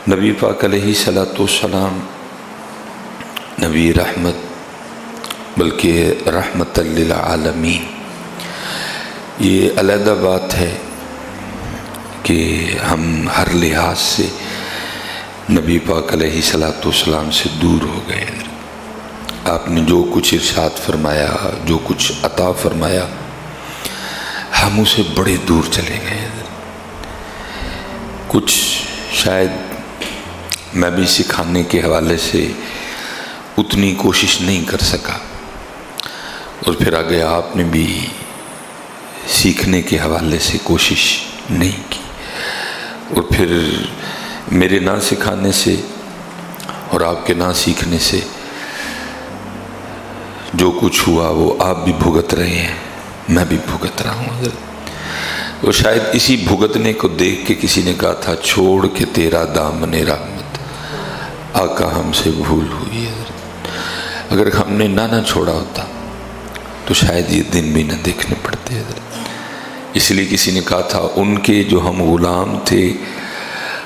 نبی پاک علیہ صلاۃ والسلام نبی رحمت بلکہ رحمت للعالمین. یہ علیحدہ بات ہے کہ ہم ہر لحاظ سے نبی پاک علیہ صلاۃ والسلام سے دور ہو گئے. آپ نے جو کچھ ارشاد فرمایا، جو کچھ عطا فرمایا، ہم اسے بڑے دور چلے گئے. کچھ شاید میں بھی سکھانے کے حوالے سے اتنی کوشش نہیں کر سکا، اور پھر آگے آپ نے بھی سیکھنے کے حوالے سے کوشش نہیں کی، اور پھر میرے نہ سکھانے سے اور آپ کے نہ سیکھنے سے جو کچھ ہوا وہ آپ بھی بھگت رہے ہیں، میں بھی بھگت رہا ہوں. اور شاید اسی بھگتنے کو دیکھ کے کسی نے کہا تھا، چھوڑ کے تیرا دامن رحمت آقا ہم سے بھول ہوئی ہے. اگر ہم نے نہ چھوڑا ہوتا تو شاید یہ دن بھی نہ دیکھنے پڑتے. اس لیے کسی نے کہا تھا، ان کے جو ہم غلام تھے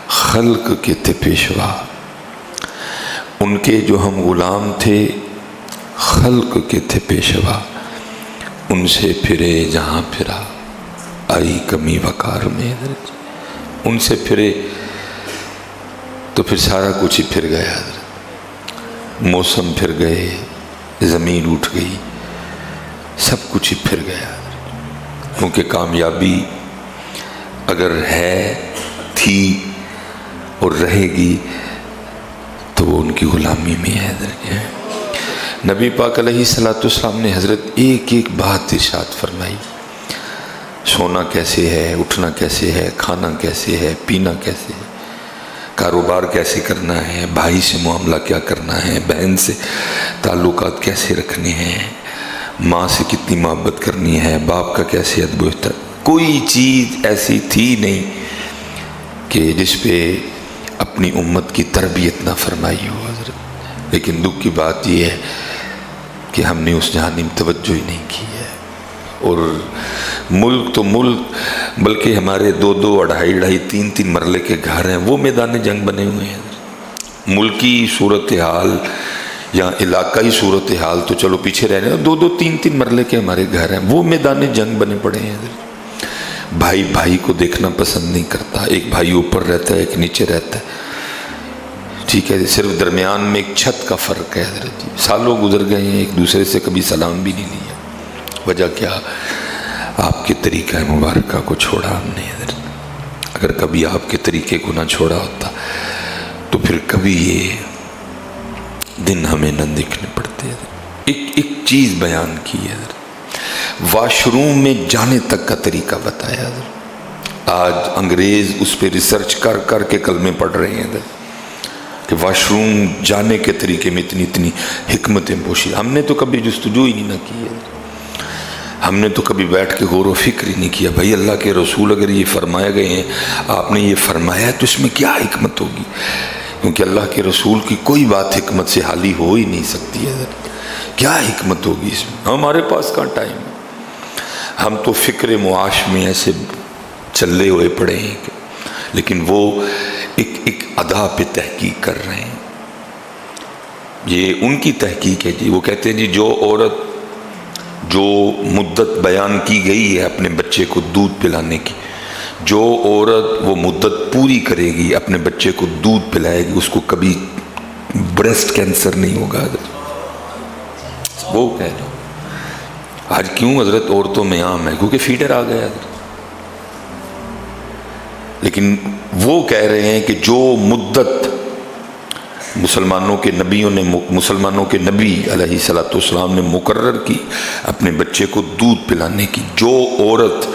خلق کے تھے پیشوا. ان کے جو ہم غلام تھے خلق کے تھے پیشوا. ان سے پھرے جہاں پھرا آئی کمی وقار میں. ان سے پھرے تو پھر سارا کچھ ہی پھر گیا. موسم پھر گئے، زمین اٹھ گئی، سب کچھ ہی پھر گیا. کیونکہ کامیابی اگر ہے، تھی اور رہے گی تو وہ ان کی غلامی میں ہے. نبی پاک علیہ الصلوۃ والسلام نے حضرت ایک ایک بات ارشاد فرمائی. سونا کیسے ہے، اٹھنا کیسے ہے، کھانا کیسے ہے، پینا کیسے ہے، کاروبار کیسے کرنا ہے، بھائی سے معاملہ کیا کرنا ہے، بہن سے تعلقات کیسے رکھنے ہیں، ماں سے کتنی محبت کرنی ہے، باپ کا کیسے ادب و احترام. کوئی چیز ایسی تھی نہیں کہ جس پہ اپنی امت کی تربیت نہ فرمائی ہو حضرت. لیکن دکھ کی بات یہ ہے کہ ہم نے اس جانب توجہ ہی نہیں کی ہے. اور ملک تو ملک، بلکہ ہمارے 2-2 2.5 3-3 مرلے کے گھر ہیں، وہ میدان جنگ بنے ہوئے ہیں. ملکی صورتحال یا علاقائی صورتحال تو چلو پیچھے رہنے، 2-2 3-3 مرلے کے ہمارے گھر ہیں، وہ میدان جنگ بنے پڑے ہیں. بھائی بھائی کو دیکھنا پسند نہیں کرتا، ایک بھائی اوپر رہتا ہے، ایک نیچے رہتا ہے. ٹھیک ہے، صرف درمیان میں ایک چھت کا فرق ہے حضرت. سالوں گزر گئے ہیں، ایک دوسرے سے کبھی سلام بھی نہیں لیا. وجہ کیا؟ آپ کے طریقہ مبارکہ کو چھوڑا ہم نے حضرت. اگر کبھی آپ کے طریقے کو نہ چھوڑا ہوتا تو پھر کبھی یہ دن ہمیں نہ دیکھنے پڑتے. ایک چیز بیان کی ہے حضرت، واش روم میں جانے تک کا طریقہ بتایا حضرت. آج انگریز اس پہ ریسرچ کر کر کے کلمے پڑھ رہے ہیں حضرت کہ واش روم جانے کے طریقے میں اتنی حکمتیں پوشی. ہم نے تو کبھی جستجو ہی نہیں کی ہے. ہم نے تو کبھی بیٹھ کے غور و فکر ہی نہیں کیا بھائی اللہ کے رسول اگر یہ فرمایا گئے ہیں، آپ نے یہ فرمایا ہے تو اس میں کیا حکمت ہوگی. کیونکہ اللہ کے رسول کی کوئی بات حکمت سے حالی ہو ہی نہیں سکتی ہے. کیا حکمت ہوگی اس میں؟ ہمارے پاس کہاں ٹائم ہے. ہم تو فکر معاش میں ایسے چلے ہوئے پڑے ہیں لیکن وہ ایک ادا پہ تحقیق کر رہے ہیں. یہ ان کی تحقیق ہے جی. وہ کہتے ہیں جی جو عورت جو مدت بیان کی گئی ہے اپنے بچے کو دودھ پلانے کی، جو عورت وہ مدت پوری کرے گی اپنے بچے کو دودھ پلائے گی، اس کو کبھی بریسٹ کینسر نہیں ہوگا. وہ کہہ رہے ہیں آج کیوں حضرت عورتوں میں عام ہے؟ کیونکہ فیڈر آ گیا حضرت. لیکن وہ کہہ رہے ہیں کہ جو مدت مسلمانوں کے نبی علیہ الصلوۃ والسلام نے مقرر کی اپنے بچے کو دودھ پلانے کی، جو عورت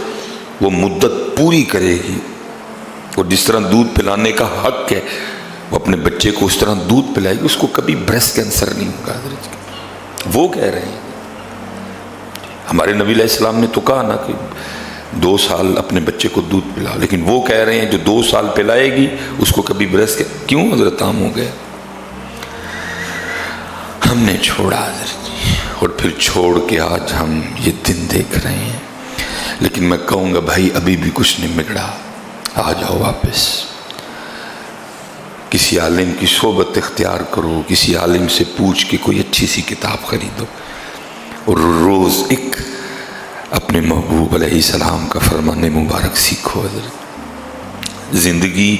وہ مدت پوری کرے گی اور جس طرح دودھ پلانے کا حق ہے وہ اپنے بچے کو اس طرح دودھ پلائے گی، اس کو کبھی بریسٹ کینسر نہیں ہوگا. وہ کہہ رہے ہیں. ہمارے نبی علیہ السلام نے تو کہا نا کہ 2 سال اپنے بچے کو دودھ پلا، لیکن وہ کہہ رہے ہیں جو 2 سال پلائے گی اس کو کبھی بریسٹ کیوں حضرت عام ہو گیا. ہم نے چھوڑا حضرت اور پھر چھوڑ کے آج ہم یہ دن دیکھ رہے ہیں. لیکن میں کہوں گا بھائی ابھی بھی کچھ نہیں بگڑا، آ جاؤ واپس. کسی عالم کی صحبت اختیار کرو، کسی عالم سے پوچھ کے کوئی اچھی سی کتاب خریدو، اور روز ایک اپنے محبوب علیہ السلام کا فرمان مبارک سیکھو حضرت، زندگی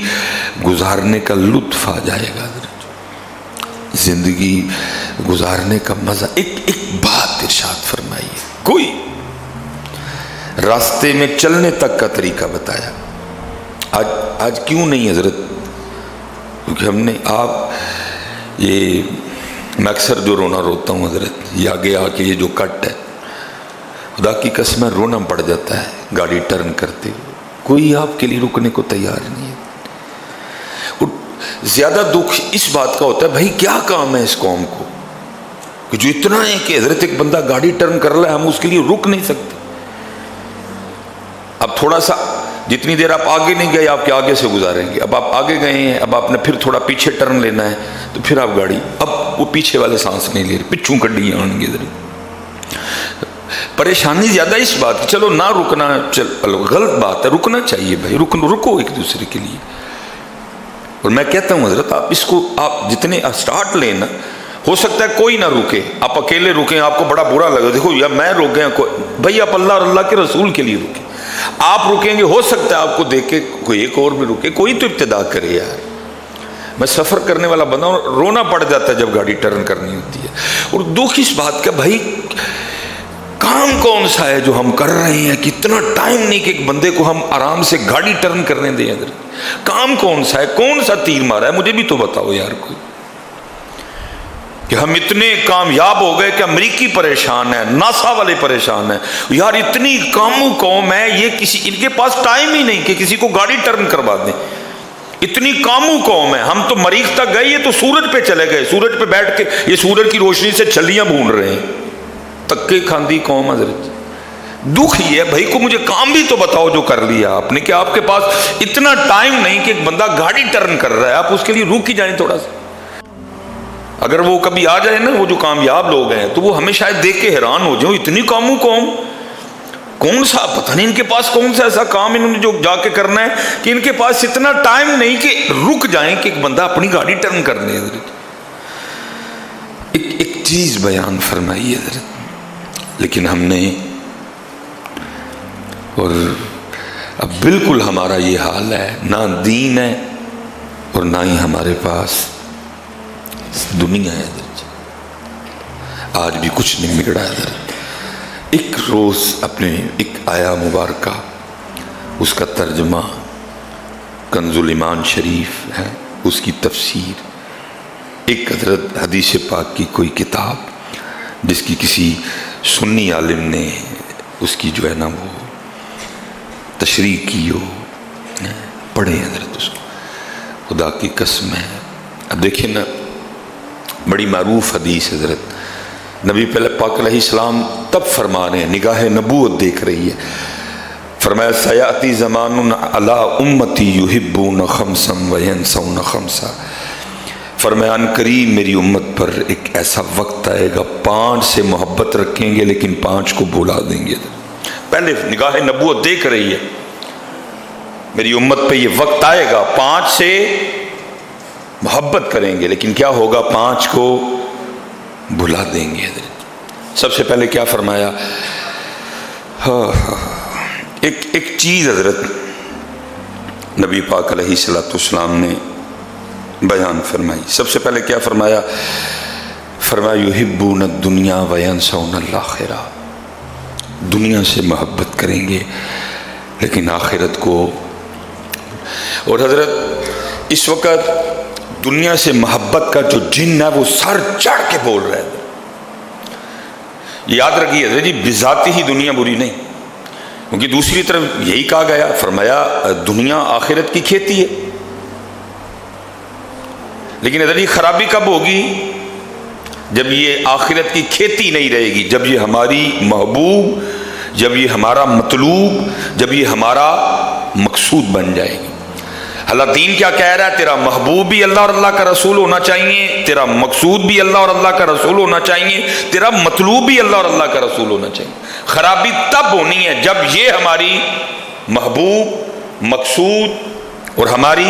گزارنے کا لطف آ جائے گا حضرت، زندگی گزارنے کا مزہ۔ ایک بات ارشاد فرمائیے، کوئی راستے میں چلنے تک کا طریقہ بتایا۔ آج کیوں نہیں حضرت؟ کیونکہ ہم نے میں اکثر جو رونا روتا ہوں حضرت، یہ آگے آ کے یہ جو کٹ ہے، خدا کی قسم رونا پڑ جاتا ہے گاڑی ٹرن کرتے ہوئے، کوئی آپ کے لیے رکنے کو تیار نہیں ہے۔ اور زیادہ دکھ اس بات کا ہوتا ہے بھائی کیا کام ہے اس قوم کو کہ جو اتنا ہے کہ حضرت ایک بندہ گاڑی ٹرن کر رہا ہے ہم اس کے لیے رک نہیں سکتے۔ اب تھوڑا سا جتنی دیر آپ آگے نہیں گئے آپ کے آگے سے گزاریں گے، اب آپ آگے گئے ہیں، اب آپ نے پھر تھوڑا پیچھے ٹرن لینا ہے تو پھر آپ گاڑی، اب وہ پیچھے والے سانس نہیں لے رہے، پچھوں کڈیاں آن گے۔ پریشانی زیادہ اس بات کی، چلو نہ رکنا غلط بات ہے، رکنا چاہیے بھائی، رکو ایک دوسرے کے لیے۔ اور میں کہتا ہوں حضرت آپ اس کو آپ جتنے اسٹارٹ لیں نا، ہو سکتا ہے کوئی نہ رکے، آپ اکیلے رکیں، آپ کو بڑا برا لگا، دیکھو یا میں رک گیا، بھائی آپ اللہ اور اللہ کے رسول کے لیے رکیں، آپ رکیں گے، ہو سکتا ہے آپ کو دیکھ کے کوئی ایک اور بھی رکے، کوئی تو ابتدا کرے یار۔ میں سفر کرنے والا بندہ ہوں، رونا پڑ جاتا ہے جب گاڑی ٹرن کرنی ہوتی ہے، اور دکھ اس بات کا بھائی کام کون سا ہے جو ہم کر رہے ہیں کہ اتنا ٹائم نہیں کہ ایک بندے کو ہم آرام سے گاڑی ٹرن کرنے دیں ادھر، کام کون سا ہے، کون سا تیر مارا ہے، مجھے بھی تو بتاؤ یار کوئی، کہ ہم اتنے کامیاب ہو گئے کہ امریکی پریشان ہے، ناسا والے پریشان ہیں یار، اتنی کاموں قوم ہے یہ، ان کے پاس ٹائم ہی نہیں کہ کسی کو گاڑی ٹرن کروا دیں، اتنی کاموں قوم ہے۔ ہم تو مریخ تک گئے، یہ تو سورج پہ چلے گئے، سورج پہ بیٹھ کے یہ سورج کی روشنی سے چھلیاں بھون رہے ہیں، تکے کھاندی قوم حضرت۔ دکھ یہ ہے بھائی کو مجھے کام بھی تو بتاؤ جو کر لیا آپ نے، کہ آپ کے پاس اتنا ٹائم نہیں کہ ایک بندہ گاڑی ٹرن کر رہا ہے آپ اس کے لیے رک ہی جائیں تھوڑا سا۔ اگر وہ کبھی آ جائے نا وہ جو کامیاب لوگ ہیں تو وہ ہمیں شاید دیکھ کے حیران ہو جائیں، اتنی کاموں قوم، کون سا پتہ نہیں ان کے پاس کون سا ایسا کام انہوں نے جو جا کے کرنا ہے کہ ان کے پاس اتنا ٹائم نہیں کہ رک جائیں کہ ایک بندہ اپنی گاڑی ٹرن کر دے۔ ایک چیز بیان فرمائی حضرت، لیکن ہم نے، اور اب بالکل ہمارا یہ حال ہے، نہ دین ہے اور نہ ہی ہمارے پاس دنیا ہے حضرت، آج بھی کچھ نہیں بگڑا حضرت۔ ایک روز اپنے ایک آیا مبارکہ، اس کا ترجمہ کنز الایمان شریف ہے، اس کی تفسیر، ایک حضرت حدیث پاک کی کوئی کتاب جس کی کسی سنی عالم نے اس کی جو ہے نا وہ تشریح کی ہو، پڑھیں حضرت اس کو، خدا کی قسم ہے۔ اب دیکھیں نا، بڑی معروف حدیث حضرت، نبی پاک علیہ السلام تب فرما رہے ہیں، نگاہ نبوت دیکھ رہی ہے، فرمایا سیاتی زمان علی امتی یحبون خمسا وینسون خمسا، فرمایا ان قریب میری امت پر ایک ایسا وقت آئے گا 5 سے محبت رکھیں گے لیکن 5 کو بھلا دیں گے۔ پہلے نگاہ نبوت دیکھ رہی ہے، میری امت پہ یہ وقت آئے گا 5 سے محبت کریں گے لیکن کیا ہوگا، 5 کو بھلا دیں گے۔ سب سے پہلے کیا فرمایا، ایک چیز حضرت نبی پاک علیہ السلام نے بیان فرمائی۔ سب سے پہلے کیا فرمایا، فرمایا یحبون الدنیا وینسون الآخرہ، دنیا سے محبت کریں گے لیکن آخرت کو۔ اور حضرت اس وقت دنیا سے محبت کا جو جن ہے وہ سر چڑھ کے بول رہا ہے۔ یاد رکھیے حضرت جی، بذاتی ہی دنیا بری نہیں، کیونکہ دوسری طرف یہی کہا گیا، فرمایا دنیا آخرت کی کھیتی ہے، لیکن حضرت جی خرابی کب ہوگی، جب یہ آخرت کی کھیتی نہیں رہے گی، جب یہ ہماری محبوب، جب یہ ہمارا مطلوب، جب یہ ہمارا مقصود بن جائے گی۔ اللہ دین کیا کہہ رہا ہے، تیرا محبوب بھی اللہ اور اللہ کا رسول ہونا چاہیے، تیرا مقصود بھی اللہ اور اللہ کا رسول ہونا چاہیے، تیرا مطلوب بھی اللہ اور اللہ کا رسول ہونا چاہیے۔ خرابی تب ہونی ہے جب یہ ہماری محبوب، مقصود اور ہماری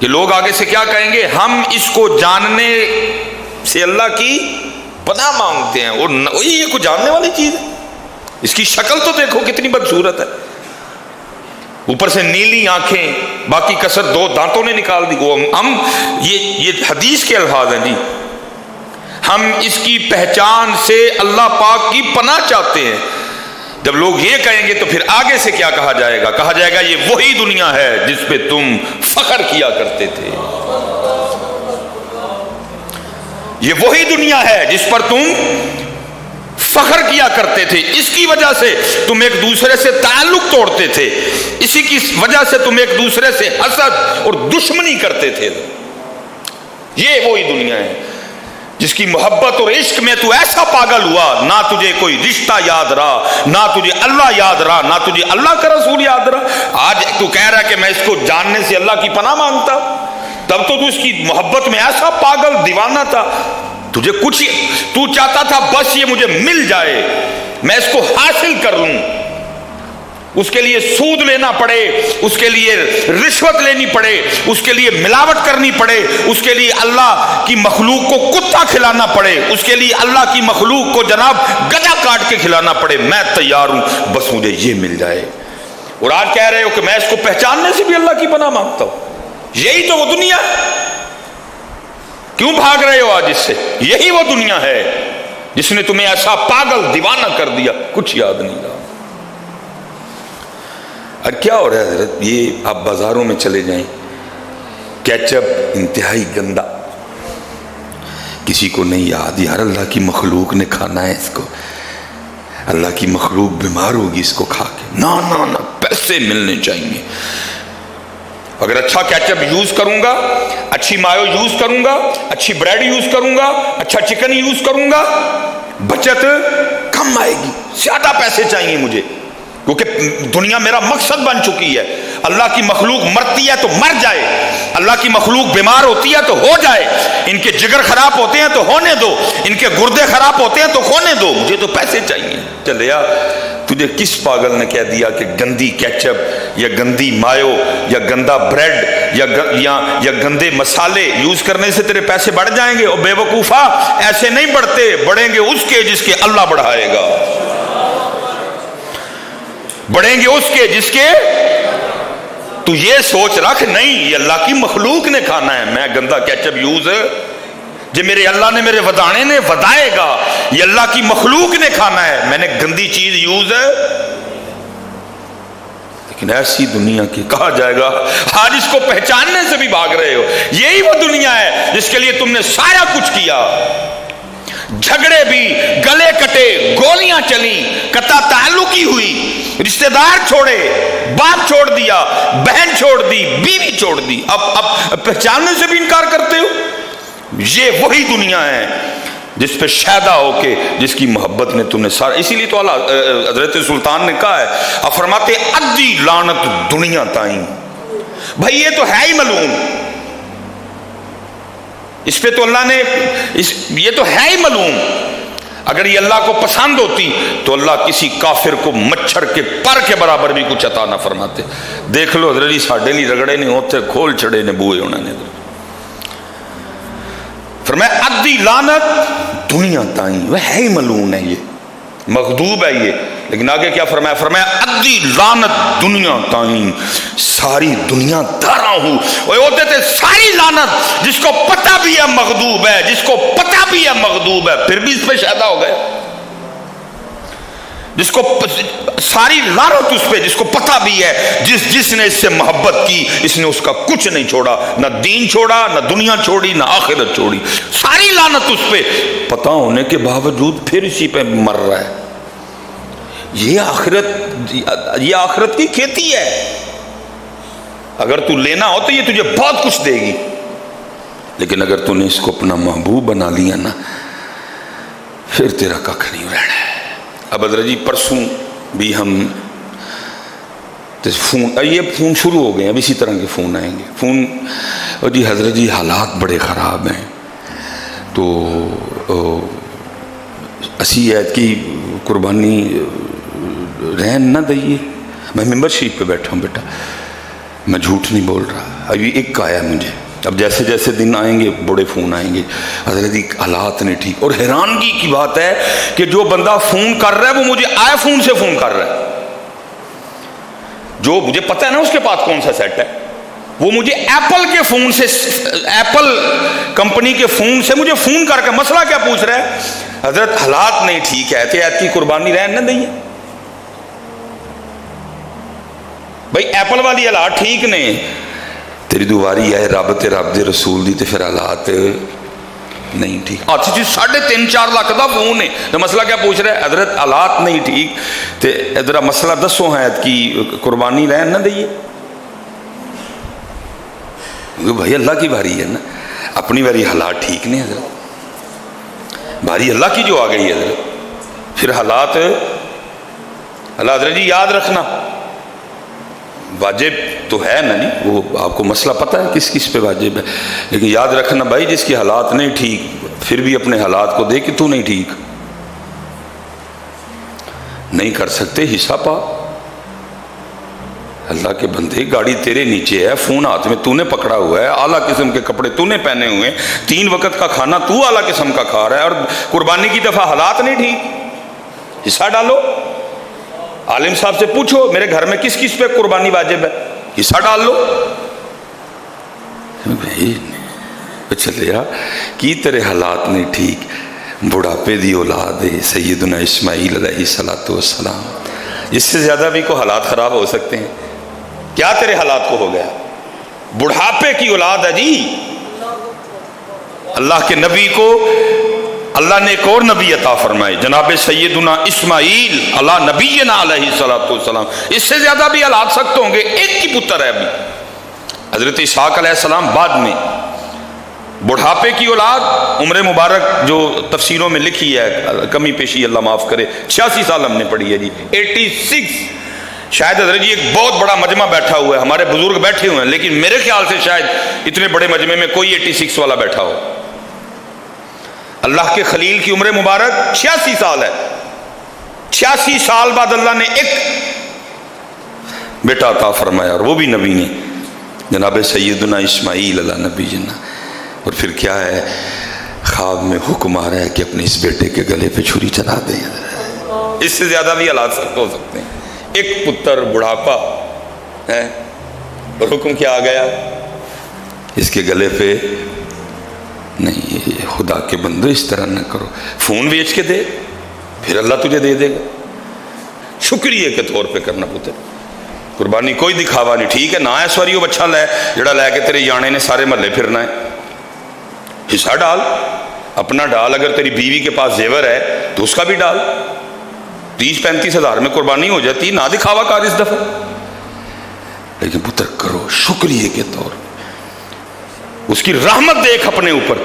کہ لوگ آگے سے کیا کہیں گے؟ ہم اس کو جاننے سے اللہ کی پناہ مانگتے ہیں. اور یہ کوئی جاننے والی چیز ہے؟ اس کی شکل تو دیکھو کتنی بدصورت ہے، اوپر سے نیلی آنکھیں، باقی کسر 2 دانتوں نے نکال دی. ہم یہ حدیث کے الفاظ ہیں جی، ہم اس کی پہچان سے اللہ پاک کی پناہ چاہتے ہیں. جب لوگ یہ کہیں گے تو پھر آگے سے کیا کہا جائے گا؟ کہا جائے گا یہ وہی دنیا ہے جس پہ تم فخر کیا کرتے تھے، یہ وہی دنیا ہے جس پر تم فخر کیا کرتے تھے، اس کی وجہ سے تم ایک دوسرے سے تعلق توڑتے تھے، اسی کی وجہ سے تم ایک دوسرے سے حسد اور دشمنی کرتے تھے. یہ وہی دنیا ہے جس کی محبت اور عشق میں تو ایسا پاگل ہوا، نہ تجھے کوئی رشتہ یاد رہا، نہ تجھے اللہ یاد رہا، نہ تجھے اللہ کا رسول یاد رہا. آج تو کہہ رہا ہے کہ میں اس کو جاننے سے اللہ کی پناہ مانگتا، تب تو اس کی محبت میں ایسا پاگل دیوانہ تھا، تجھے کچھ تو چاہتا تھا بس یہ مجھے مل جائے، میں اس کو حاصل کر لوں. اس کے لیے سود لینا پڑے، اس کے لیے رشوت لینی پڑے، اس کے لیے ملاوٹ کرنی پڑے، اس کے لیے اللہ کی مخلوق کو کتا کھلانا پڑے، اس کے لیے اللہ کی مخلوق کو جناب گدھا کاٹ کے کھلانا پڑے، میں تیار ہوں بس مجھے یہ مل جائے. اور آج کہہ رہے ہو کہ میں اس کو پہچاننے سے بھی اللہ کی پناہ مانگتا ہوں. یہی تو وہ دنیا ہے. کیوں بھاگ رہے ہو آج اس سے؟ یہی وہ دنیا ہے جس نے تمہیں ایسا پاگل دیوانہ کر دیا، کچھ یاد نہیں رہا. اور کیا ہو رہا ہے حضرت؟ یہ آپ بازاروں میں چلے جائیں، کیچپ انتہائی گندا، کسی کو نہیں یاد، یار اللہ کی مخلوق نے کھانا ہے اس کو، اللہ کی مخلوق بیمار ہوگی اس کو کھا کے. نہ پیسے ملنے چاہیے. اگر اچھا کیچپ یوز کروں گا، اچھی مایو یوز کروں گا، اچھی بریڈ یوز کروں گا، اچھا چکن یوز کروں گا، بچت کم آئے گی، زیادہ پیسے چاہیے مجھے، کیونکہ دنیا میرا مقصد بن چکی ہے. اللہ کی مخلوق مرتی ہے تو مر جائے، اللہ کی مخلوق بیمار ہوتی ہے تو ہو جائے، ان کے جگر خراب ہوتے ہیں تو ہونے دو، ان کے گردے خراب ہوتے ہیں تو ہونے دو، مجھے تو پیسے چاہیے. چلے یار، تجھے کس پاگل نے کہہ دیا کہ گندی کیچپ یا گندی مایو یا گندا بریڈ یا گندے مسالے یوز کرنے سے تیرے پیسے بڑھ جائیں گے؟ اور بے وقوفا، ایسے نہیں بڑھتے، بڑھیں گے اس کے جس کے اللہ بڑھائے گا، بڑھیں گے اس کے جس کے. تو یہ سوچ رکھ، نہیں یہ اللہ کی مخلوق نے کھانا ہے، میں گندا کیچپ یوز جو میرے اللہ نے میرے ودانے نے ودائے گا، یہ اللہ کی مخلوق نے کھانا ہے، میں نے گندی چیز یوز ہے. لیکن ایسی دنیا کی کہا جائے گا آج اس کو پہچاننے سے بھی بھاگ رہے ہو. یہی وہ دنیا ہے جس کے لیے تم نے سارا کچھ کیا، جھگڑے بھی، گلے کٹے، گولیاں چلی، قطع تعلقی ہوئی، رشتہ دار چھوڑے، باپ چھوڑ دیا، بہن چھوڑ دی، بیوی چھوڑ دی، اب پہچاننے سے بھی انکار کرتے ہو. یہ وہی دنیا ہے جس پہ شیدا ہو کے جس کی محبت نے تم نے سارا. اسی لیے تو حضرت سلطان نے کہا ہے، فرماتے ادی لعنت دنیا تائیں. بھائی یہ تو ہے ہی ملعون، اس پہ تو اللہ نے یہ تو ہے ہی ملعون. اگر یہ اللہ کو پسند ہوتی تو اللہ کسی کافر کو مچھر کے پر کے برابر بھی کچھ عطا نہ فرماتے. دیکھ لو حضرت جی، ساڈے لی رگڑے نے ہوتے کھول چھڑے نے بوئے ہونا نے. فرمایا ادی لعنت دنیا تائیں، وہ ہے ہی ملعون ہے، یہ مغضوب ہے یہ. لیکن آگے کیا فرمایا؟ فرمایا ادی لعنت دنیا تائیں، ساری دنیا دارا ہوں. وہ ہوتے تھے ساری لعنت، جس کو پتہ بھی ہے مغضوب ہے، جس کو پتہ بھی ہے مغضوب ہے، پھر بھی اس پہ شیدا ہو گئے. جس کو ساری لعنت اس پہ، جس کو پتہ بھی ہے، جس نے اس سے محبت کی، اس نے اس کا کچھ نہیں چھوڑا، نہ دین چھوڑا، نہ دنیا چھوڑی، نہ آخرت چھوڑی. ساری لعنت اس پہ، پتہ ہونے کے باوجود پھر اسی پہ مر رہا ہے. یہ آخرت کی کھیتی ہے. اگر تو لینا ہو تو یہ تجھے بہت کچھ دے گی، لیکن اگر تو نے اس کو اپنا محبوب بنا لیا نا، پھر تیرا ککھ نہیں رہنا ہے. اب حضرت جی پرسوں بھی ہم یہ فون شروع ہو گئے، اب اسی طرح کے فون آئیں گے. فون اور جی حضرت جی حالات بڑے خراب ہیں، تو اسی عید کی قربانی رہن نہ دئیے. میں ممبر شریف پہ بیٹھا ہوں بیٹا، میں جھوٹ نہیں بول رہا. ابھی ایک آیا مجھے، اب جیسے جیسے دن آئیں گے بڑے فون آئیں گے، حضرت حالات نہیں ٹھیک. اور حیرانگی کی بات ہے کہ جو بندہ فون کر رہا ہے وہ مجھے آئی فون سے فون کر رہا ہے، جو مجھے پتا ہے نا اس کے پاس کون سا سیٹ ہے، وہ مجھے ایپل کے فون سے، ایپل کمپنی کے فون سے مجھے فون کر کے مسئلہ کیا پوچھ رہا ہے؟ حضرت حالات نہیں ٹھیک ہے، احتیاط کی قربانی رہن نہ دیں. بھائی ایپل والی حالات ٹھیک نہیں، تیری دواری ہے رب تے رب دے رسول دی تے پھر حالات نہیں ٹھیک. ہاتھ چ 3.5-4 لاکھ دا فون ہے تو مسئلہ کیا پوچھ رہا ہے؟ حضرت حالات نہیں ٹھیک تے ادھر مسئلہ دسو ہے کی قربانی رہن نہ دئیے. بھائی اللہ کی باری ہے نا، اپنی باری حالات ٹھیک نہیں حضرت، باری اللہ کی جو آ گئی ہے حضرت، پھر حالات حضرت جی یاد رکھنا واجب تو ہے نا جی، وہ آپ کو مسئلہ پتہ ہے کس کس پہ واجب ہے، لیکن یاد رکھنا بھائی جس کی حالات نہیں ٹھیک پھر بھی اپنے حالات کو دے کہ تو نہیں ٹھیک، نہیں کر سکتے حصہ پا. اللہ کے بندے گاڑی تیرے نیچے ہے، فون ہاتھ میں تو نے پکڑا ہوا ہے، اعلیٰ قسم کے کپڑے تو نے پہنے ہوئے ہیں، 3 وقت کا کھانا تو اعلیٰ قسم کا کھا رہا ہے، اور قربانی کی دفعہ حالات نہیں ٹھیک. حصہ ڈالو، عالم صاحب سے پوچھو میرے گھر میں کس کس پہ قربانی واجب ہے، حصہ ڈال لو. چلیا کی تیرے حالات نہیں ٹھیک، بڑھاپے دی اولاد ہے سیدنا اسماعیل علیہ الصلوۃ والسلام، اس سے زیادہ بھی کو حالات خراب ہو سکتے ہیں؟ کیا تیرے حالات کو ہو گیا؟ بڑھاپے کی اولاد ہے جی. اللہ کے نبی کو اللہ نے ایک اور نبی عطا فرمائے، جناب سیدنا اسماعیل علی نبینا علیہ الصلوۃ والسلام. اس سے زیادہ بھی حالات سخت ہوں گے. ایک کی پتر ہے ابھی حضرت اسحاق علیہ السلام، بعد میں بڑھاپے کی اولاد. عمر مبارک جو تفسیروں میں لکھی ہے، کمی پیشی اللہ معاف کرے، 86 سال ہم نے پڑھی ہے جی، 86. شاید حضرت جی ایک بہت بڑا مجمع بیٹھا ہوا ہے، ہمارے بزرگ بیٹھے ہوئے ہیں، لیکن میرے خیال سے شاید اتنے بڑے مجمع میں کوئی 86 والا بیٹھا ہو. اللہ کے خلیل کی عمر مبارک 86 سال ہے. 86 سال بعد اللہ نے ایک بیٹا عطا فرمایا، اور وہ بھی نبی نے، جناب سیدنا اسماعیل علیہ نبی جنا. اور پھر کیا ہے، خواب میں حکم آ رہا ہے کہ اپنے اس بیٹے کے گلے پہ چھری چلا دیں. اس سے زیادہ بھی حالات سخت ہو سکتے ہیں. ایک پتر، بڑھاپا ہے، اور حکم کیا آ گیا، اس کے گلے پہ نہیں. خدا کے بندو اس طرح نہ کرو، فون بیچ کے دے پھر اللہ تجھے دے دے گا. شکریہ کے طور پہ کرنا پتر. قربانی کوئی دکھاوا نہیں. ٹھیک ہے نہ ہے سواری وہ بچہ لے جڑا لے کے تیرے یانے نے سارے محلے پھرنا ہے. حصہ ڈال، اپنا ڈال. اگر تیری بیوی کے پاس زیور ہے تو اس کا بھی ڈال. 30-35 ہزار میں قربانی ہو جاتی، نہ دکھاوا کر اس دفعہ. لیکن پتر کرو شکریہ کے طور پہ. اس کی رحمت دیکھ اپنے اوپر.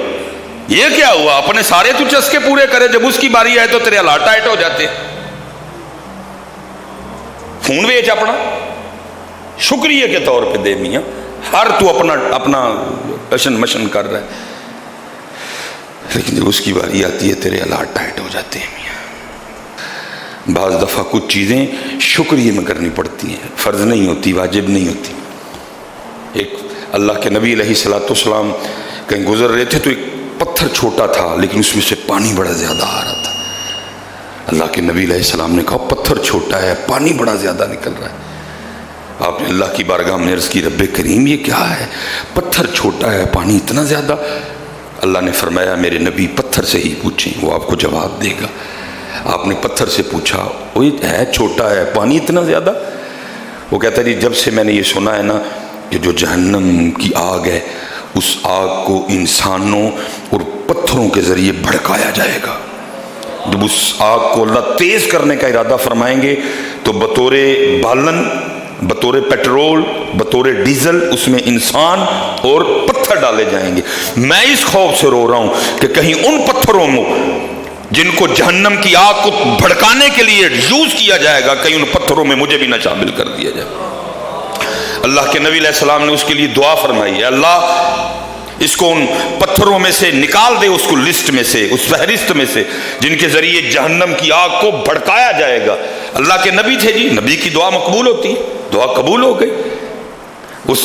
یہ کیا ہوا، اپنے سارے تو چسکے پورے کرے، جب اس کی باری آئے تو تیرے حالات ٹائٹ ہو جاتے. فون بیچ اپنا، شکریہ کے طور پہ دے میاں. ہر تو اپنا اشن مشن کر رہا ہے، لیکن جب اس کی باری آتی ہے تیرے حالات ٹائٹ ہو جاتے ہیں میاں. بعض دفعہ کچھ چیزیں شکریہ میں کرنی پڑتی ہیں، فرض نہیں ہوتی، واجب نہیں ہوتی. ایک اللہ کے نبی علیہ الصلوۃ والسلام کہیں گزر رہے تھے تو ایک پتھر چھوٹا تھا لیکن اس میں سے پانی بڑا زیادہ آ رہا تھا. اللہ کے نبی علیہ السلام نے کہا پتھر چھوٹا ہے، پانی بڑا زیادہ نکل رہا ہے. آپ نے اللہ کی بارگاہ میں عرض کی، رب کریم یہ کیا ہے، پتھر چھوٹا ہے پانی اتنا زیادہ. اللہ نے فرمایا میرے نبی پتھر سے ہی پوچھیں، وہ آپ کو جواب دے گا. آپ نے پتھر سے پوچھا، وہ ہے چھوٹا ہے پانی اتنا زیادہ. وہ کہتا ہے جب سے میں نے یہ سنا ہے نا کہ جو جہنم کی آگ ہے اس آگ کو انسانوں اور پتھروں کے ذریعے بھڑکایا جائے گا. جب اس آگ کو اللہ تیز کرنے کا ارادہ فرمائیں گے تو بطور بالن، بطور پیٹرول، بطور ڈیزل اس میں انسان اور پتھر ڈالے جائیں گے. میں اس خوف سے رو رہا ہوں کہ کہیں ان پتھروں میں جن کو جہنم کی آگ کو بھڑکانے کے لیے یوز کیا جائے گا، کہیں ان پتھروں میں مجھے بھی نہ شامل کر دیا جائے. اللہ کے نبی علیہ السلام نے اس کے لیے دعا فرمائی ہے، اللہ اس کو ان پتھروں میں سے نکال دے، اس کو لسٹ میں سے، اس فہرست میں سے جن کے ذریعے جہنم کی آگ کو بھڑکایا جائے گا. اللہ کے نبی تھے جی، نبی کی دعا مقبول ہوتی ہے. دعا قبول ہو گئی. اس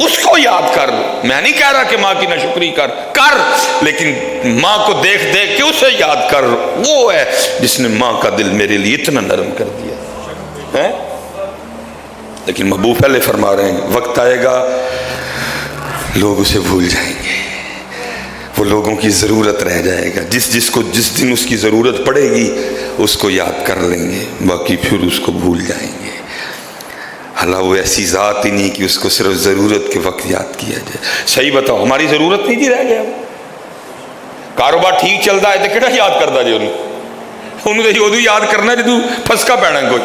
اس کو یاد کر. میں نہیں کہہ رہا کہ ماں کی ناشکری کر لیکن ماں کو دیکھ دیکھ کے اسے یاد کر. وہ ہے جس نے ماں کا دل میرے لیے اتنا نرم کر دیا ہے. لیکن محبوب پہلے فرما رہے ہیں وقت آئے گا لوگ اسے بھول جائیں گے. وہ لوگوں کی ضرورت رہ جائے گا. جس دن اس کی ضرورت پڑے گی اس کو یاد کر لیں گے, باقی پھر اس کو بھول جائیں گے. اللہ وہ ایسی ذات ہی نہیں کہ اس کو صرف ضرورت کے وقت یاد کیا جائے. صحیح بتاؤ ہماری ضرورت نہیں جی رہ گیا. کاروبار ٹھیک چلتا ہے تو کہڑا یاد کرتا جی انہوں تو ادو یاد کرنا جدو پھسکا پینا کوئی.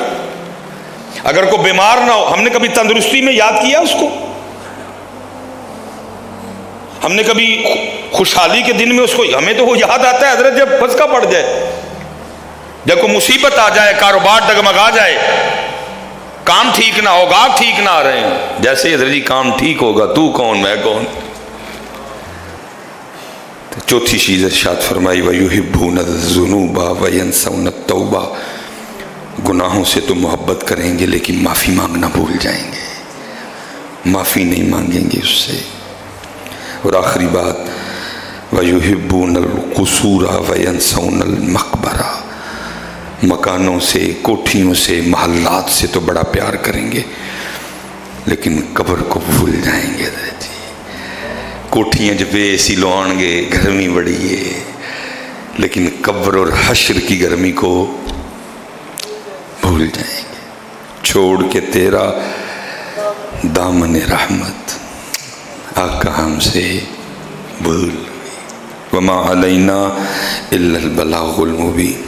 اگر کوئی بیمار نہ ہو, ہم نے کبھی تندرستی میں یاد کیا اس کو؟ ہم نے کبھی خوشحالی کے دن میں اس کو, ہمیں تو وہ یاد آتا ہے حضرت جب پھسکا پڑ جائے, جب کوئی مصیبت آ جائے, کاروبار ڈگمگا جائے, کام ٹھیک نہ ہو, گاہک ٹھیک نہ آ رہے ہیں. جیسے حضرت جی کام ٹھیک ہوگا تو کون میں کون. تو چوتھی چیز ارشاد فرمائی وَيُحِبُّونَ الذُّنُوبَ وَيَنسَوْنَ التَّوْبَةَ. گناہوں سے تو محبت کریں گے لیکن معافی مانگنا بھول جائیں گے, معافی نہیں مانگیں گے اس سے. اور آخری بات وَيُحِبُّونَ الْقُصُورَ وَيَنسَوْنَ الْمَقْبَرَةَ. مکانوں سے, کوٹھیوں سے, محلات سے تو بڑا پیار کریں گے لیکن قبر کو بھول جائیں گے. کوٹھیاں جب ایسی لوان گے, گرمی بڑی ہے, لیکن قبر اور حشر کی گرمی کو بھول جائیں گے. چھوڑ کے تیرا دامن رحمت آقا ہم سے بھول. وما علینا الا البلاغ المبین.